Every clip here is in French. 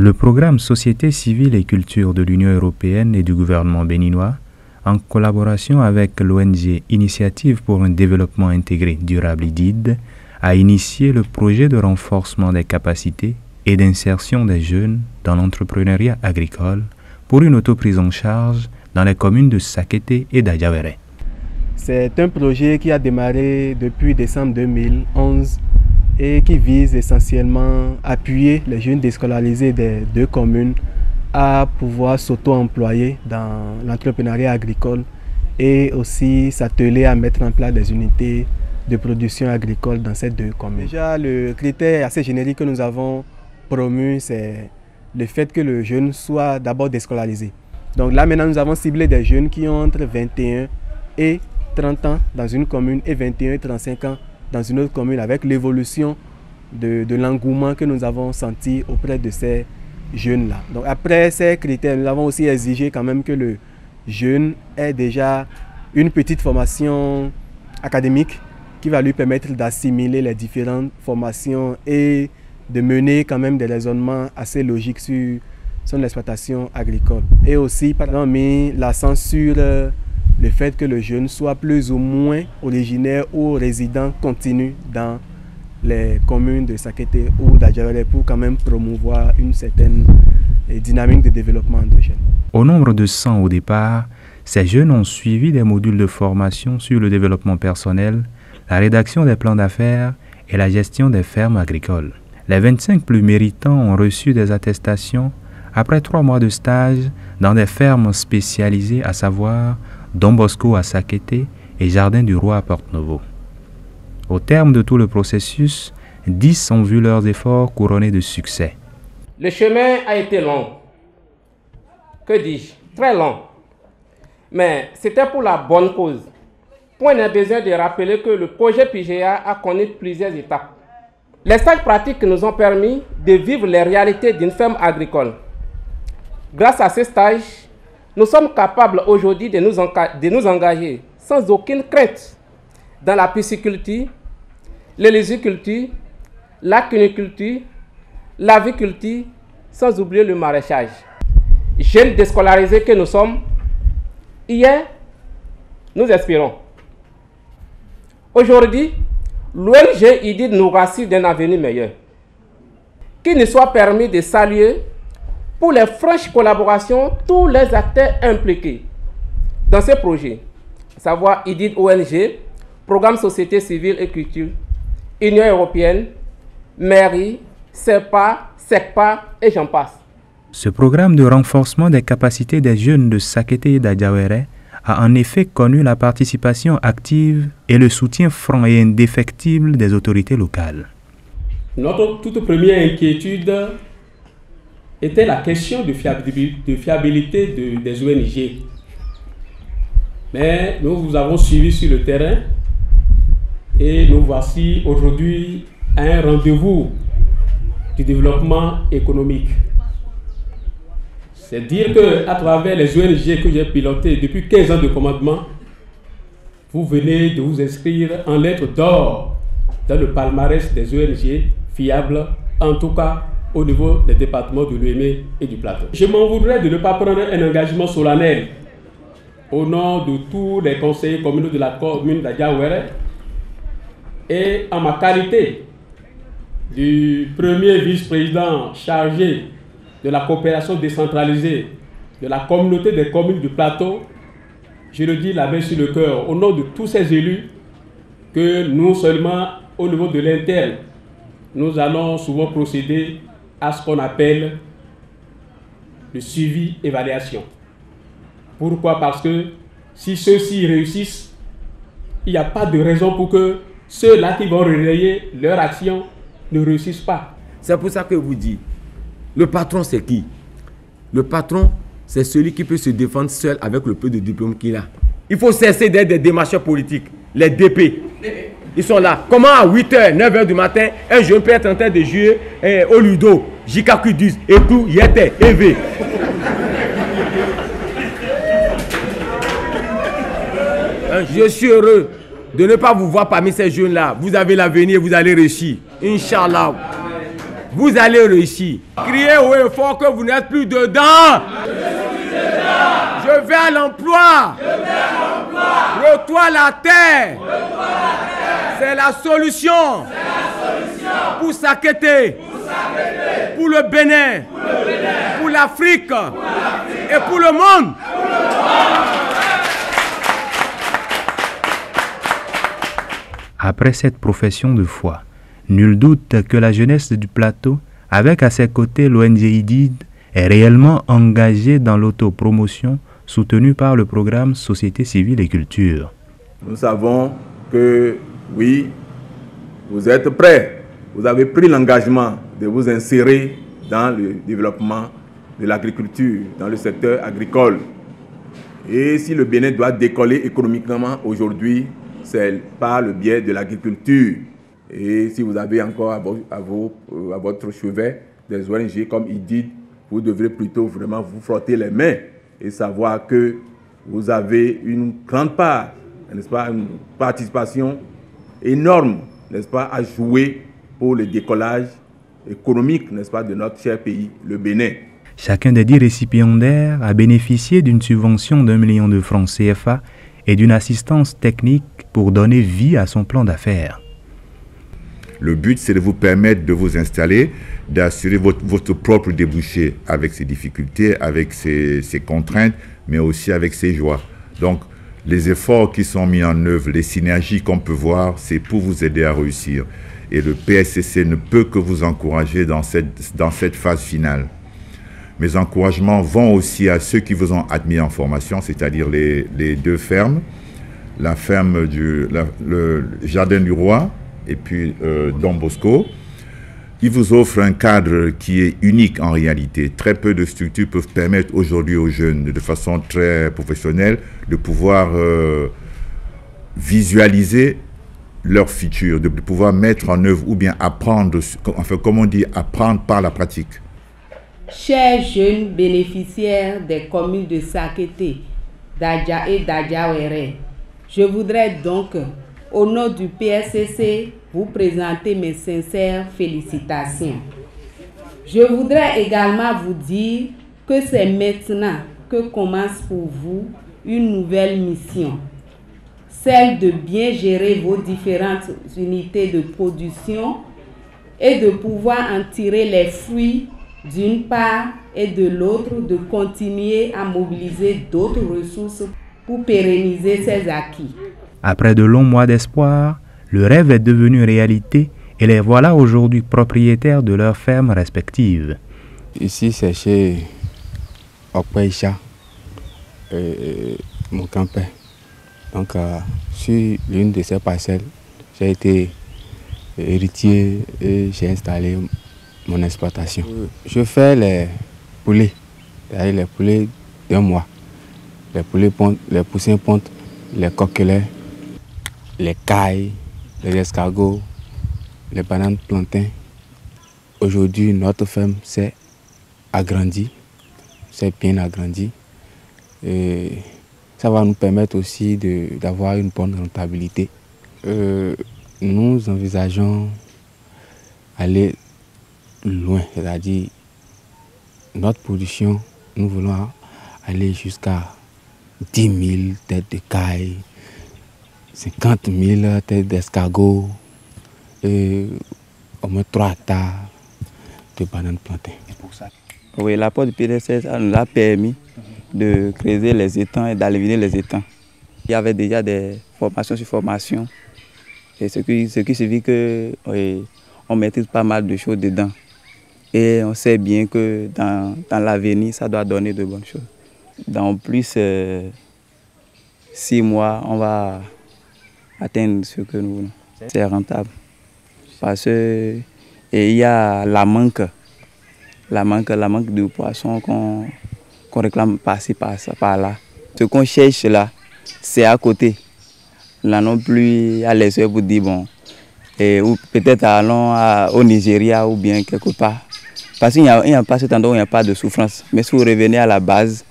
Le programme Société civile et culture de l'Union européenne et du gouvernement béninois, en collaboration avec l'ONG Initiative pour un développement intégré durable IDID, a initié le projet de renforcement des capacités et d'insertion des jeunes dans l'entrepreneuriat agricole pour une autoprise en charge dans les communes de Sakété et d'Adjawéré. C'est un projet qui a démarré depuis décembre 2011 et qui vise essentiellement à appuyer les jeunes déscolarisés des deux communes à pouvoir s'auto-employer dans l'entrepreneuriat agricole et aussi s'atteler à mettre en place des unités de production agricole dans ces deux communes. Déjà, le critère assez générique que nous avons promu, c'est le fait que le jeune soit d'abord déscolarisé. Donc là, maintenant, nous avons ciblé des jeunes qui ont entre 21 et 30 ans dans une commune et 21 et 35 ans dans une autre commune, avec l'évolution de l'engouement que nous avons senti auprès de ces jeunes-là. Donc après ces critères, nous avons aussi exigé quand même que le jeune ait déjà une petite formation académique qui va lui permettre d'assimiler les différentes formations et de mener quand même des raisonnements assez logiques sur son exploitation agricole. Et aussi, par exemple, mis l'accent sur le fait que le jeune soit plus ou moins originaire ou résident continu dans les communes de Sakété ou d'Adjawéré pour quand même promouvoir une certaine dynamique de développement endogène. Au nombre de 100 au départ, ces jeunes ont suivi des modules de formation sur le développement personnel, la rédaction des plans d'affaires et la gestion des fermes agricoles. Les 25 plus méritants ont reçu des attestations après 3 mois de stage dans des fermes spécialisées, à savoir Don Bosco à Sakété et Jardin du Roi à Porte-Novo. Au terme de tout le processus, 10 ont vu leurs efforts couronnés de succès. Le chemin a été long. Que dis-je? Très long. Mais c'était pour la bonne cause. Point n'est besoin de rappeler que le projet PIGEA a connu plusieurs étapes. Les stages pratiques nous ont permis de vivre les réalités d'une ferme agricole. Grâce à ces stages, nous sommes capables aujourd'hui de nous engager sans aucune crainte dans la pisciculture, l'héliculture, la cuniculture, l'aviculture, sans oublier le maraîchage. Jeunes déscolarisés que nous sommes, hier, nous espérons. Aujourd'hui, l'ONG IDID nous rassure d'un avenir meilleur. Qu'il nous soit permis de saluer pour les franches collaborations tous les acteurs impliqués dans ce projet, à savoir IDID ONG, Programme Société Civile et Culture, Union Européenne, Mairie, CEPA, SECPA et j'en passe. Ce programme de renforcement des capacités des jeunes de Sakété et d'Adjawéré a en effet connu la participation active et le soutien franc et indéfectible des autorités locales. Notre toute première inquiétude était la question de fiabilité des ONG. Mais nous vous avons suivi sur le terrain et nous voici aujourd'hui à un rendez-vous du développement économique. C'est dire qu'à travers les ONG que j'ai pilotées depuis 15 ans de commandement, vous venez de vous inscrire en lettres d'or dans le palmarès des ONG fiables, en tout cas au niveau des départements de l'UEME et du Plateau. Je m'en voudrais de ne pas prendre un engagement solennel au nom de tous les conseillers communaux de la commune d'Adjawéré et en ma qualité du premier vice-président chargé de la coopération décentralisée de la communauté des communes du Plateau, je le dis la main sur le cœur, au nom de tous ces élus, que nous seulement au niveau de l'interne, nous allons souvent procéder à ce qu'on appelle le suivi-évaluation. Pourquoi? Parce que si ceux-ci réussissent, il n'y a pas de raison pour que ceux-là qui vont relayer leur action ne réussissent pas. C'est pour ça que je vous dis, le patron c'est qui? Le patron, c'est celui qui peut se défendre seul avec le peu de diplôme qu'il a. Il faut cesser d'être des démarcheurs politiques, les DP. Ils sont là. Comment à 8h, 9h du matin, un jeune peut être en train de jouer au Ludo, JKQ10, Etou, Yete, EV. Je suis heureux de ne pas vous voir parmi ces jeunes-là. Vous avez l'avenir, vous allez réussir. Inch'Allah. vous allez réussir. Criez haut et fort que vous n'êtes plus dedans. Je vais à l'emploi. Retour la terre. C'est la solution. Pour Sakété. Pour le Bénin. Pour l'Afrique. Et pour le monde. Après cette profession de foi, nul doute que la jeunesse du plateau, avec à ses côtés l'ONG IDID, est réellement engagée dans l'autopromotion soutenue par le programme Société civile et culture. Nous savons que, oui, vous êtes prêts. Vous avez pris l'engagement de vous insérer dans le développement de l'agriculture, dans le secteur agricole. Et si le Bénin doit décoller économiquement aujourd'hui, c'est par le biais de l'agriculture. Et si vous avez encore à votre chevet des ONG comme IDID, vous devrez plutôt vraiment vous frotter les mains et savoir que vous avez une grande part, n'est-ce pas, une participation énorme, n'est-ce pas, à jouer pour le décollage économique, n'est-ce pas, de notre cher pays, le Bénin. Chacun des 10 récipiendaires a bénéficié d'une subvention d'1 million de francs CFA et d'une assistance technique pour donner vie à son plan d'affaires. Le but, c'est de vous permettre de vous installer, d'assurer votre propre débouché avec ses difficultés, avec ses contraintes, mais aussi avec ses joies. Donc, les efforts qui sont mis en œuvre, les synergies qu'on peut voir, c'est pour vous aider à réussir. Et le PSCC ne peut que vous encourager dans cette phase finale. Mes encouragements vont aussi à ceux qui vous ont admis en formation, c'est-à-dire les 2 fermes, la ferme le Jardin du Roi et puis Don Bosco. Ils vous offrent un cadre qui est unique en réalité. Très peu de structures peuvent permettre aujourd'hui aux jeunes, de façon très professionnelle, de pouvoir visualiser leur futur, de pouvoir mettre en œuvre ou bien apprendre, enfin comme on dit, apprendre par la pratique. Chers jeunes bénéficiaires des communes de Sakété, Dadja et Dadjawéré, je voudrais donc, au nom du PSCC, vous présenter mes sincères félicitations. Je voudrais également vous dire que c'est maintenant que commence pour vous une nouvelle mission, celle de bien gérer vos différentes unités de production et de pouvoir en tirer les fruits d'une part et de l'autre de continuer à mobiliser d'autres ressources pour pérenniser ces acquis. Après de longs mois d'espoir, le rêve est devenu réalité et les voilà aujourd'hui propriétaires de leurs fermes respectives. Ici, c'est chez Okpaïcha, mon campeur. Donc, sur l'une de ces parcelles, j'ai été héritier et j'ai installé mon exploitation. Je fais les poulets, c'est-à-dire les poulets d'1 mois. Les poulets pontent, les poussins pontent, les coquelets, les cailles, les escargots, les bananes plantains. Aujourd'hui, notre ferme s'est agrandie, s'est bien agrandie. Et ça va nous permettre aussi d'avoir une bonne rentabilité. Nous envisageons aller loin, c'est-à-dire notre production, nous voulons aller jusqu'à 10 000 têtes de cailles, 50 000 têtes d'escargots et au moins 3 tas de bananes plantées. Oui, l'apport du PDC nous a permis de creuser les étangs et d'aller les étangs. Il y avait déjà des formations sur formation, et ce qui signifie qu'on maîtrise pas mal de choses dedans. Et on sait bien que dans l'avenir, ça doit donner de bonnes choses. Dans plus 6 mois, on va atteindre ce que nous voulons. C'est rentable. Parce qu'il y a la manque de poissons qu'on réclame par-ci, par-là. Ce qu'on cherche là, c'est à côté. Là non plus à l'essai pour dire bon, ou peut-être allons au Nigeria ou bien quelque part. Parce qu'il n'y a pas cet endroit où il n'y a pas de souffrance. Mais si vous revenez à la base,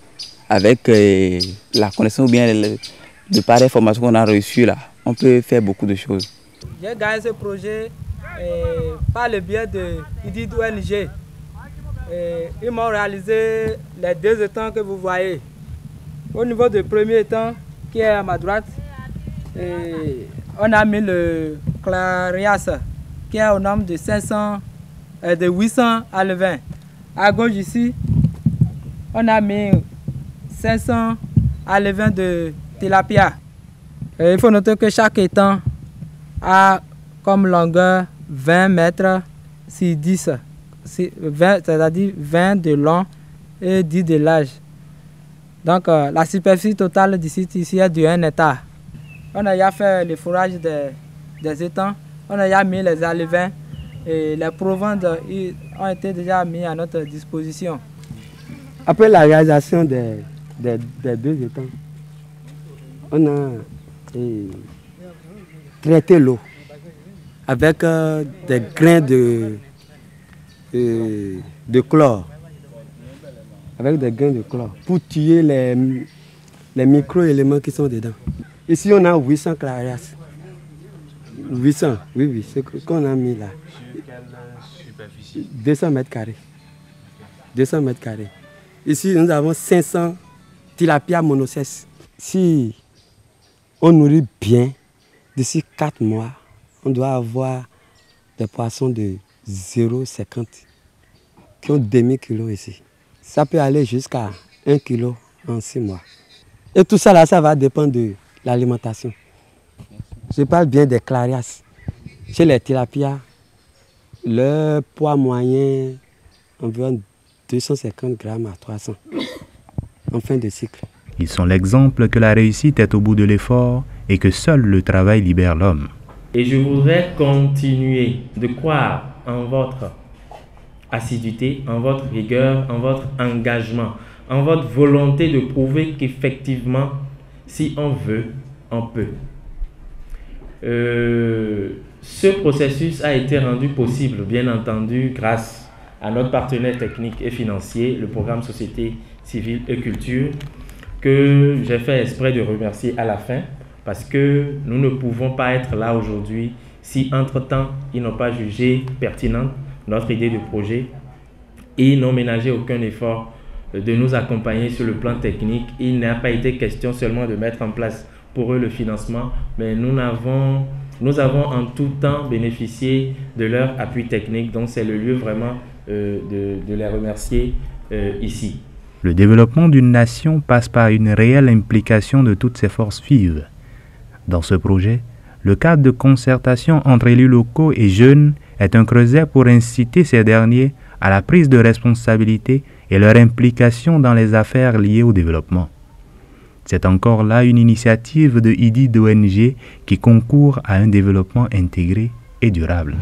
avec la connaissance ou bien de pareilles formations qu'on a reçues là, on peut faire beaucoup de choses. J'ai gagné ce projet par le biais de IDI ONG. Ils m'ont réalisé les 2 étangs que vous voyez. Au niveau du premier étang qui est à ma droite, on a mis le Clarias qui est au nombre de 800 alevins. À gauche ici, on a mis 500 alevins de tilapia. Il faut noter que chaque étang a comme longueur 20 mètres sur 10, c'est-à-dire 20 de long et 10 de large. Donc la superficie totale du site ici est de 1 hectare. On a déjà fait le fourrage des étangs, on a déjà mis les alevins et les provantes ont été déjà mis à notre disposition. Après la réalisation des 2 étangs, on a traité l'eau avec des grains de chlore. Avec des grains de chlore pour tuer les micro-éléments qui sont dedans. Ici, on a 800 clarias. 800, oui, c'est ce qu'on a mis là. 200 mètres carrés. 200 mètres carrés. Ici, nous avons 500 tilapia monocèses. Si on nourrit bien, d'ici 4 mois, on doit avoir des poissons de 0,50 qui ont demi-kilo ici. Ça peut aller jusqu'à 1 kilo en 6 mois. Et tout ça là, ça va dépendre de l'alimentation. Je parle bien des clarias. Chez les tilapias, le poids moyen environ 250 grammes à 300 en fin de cycle. Ils sont l'exemple que la réussite est au bout de l'effort et que seul le travail libère l'homme. Et je voudrais continuer de croire en votre assiduité, en votre rigueur, en votre engagement, en votre volonté de prouver qu'effectivement, si on veut, on peut. Ce processus a été rendu possible, bien entendu, grâce à notre partenaire technique et financier, le programme Société Civile et Culture, que j'ai fait exprès de remercier à la fin, parce que nous ne pouvons pas être là aujourd'hui si, entre-temps, ils n'ont pas jugé pertinente notre idée de projet et ils n'ont ménagé aucun effort de nous accompagner sur le plan technique. Il n'a pas été question seulement de mettre en place pour eux le financement, mais nous avons en tout temps bénéficié de leur appui technique, donc c'est le lieu vraiment de les remercier ici. Le développement d'une nation passe par une réelle implication de toutes ses forces vives. Dans ce projet, le cadre de concertation entre élus locaux et jeunes est un creuset pour inciter ces derniers à la prise de responsabilité et leur implication dans les affaires liées au développement. C'est encore là une initiative de IDI d'ONG qui concourt à un développement intégré et durable.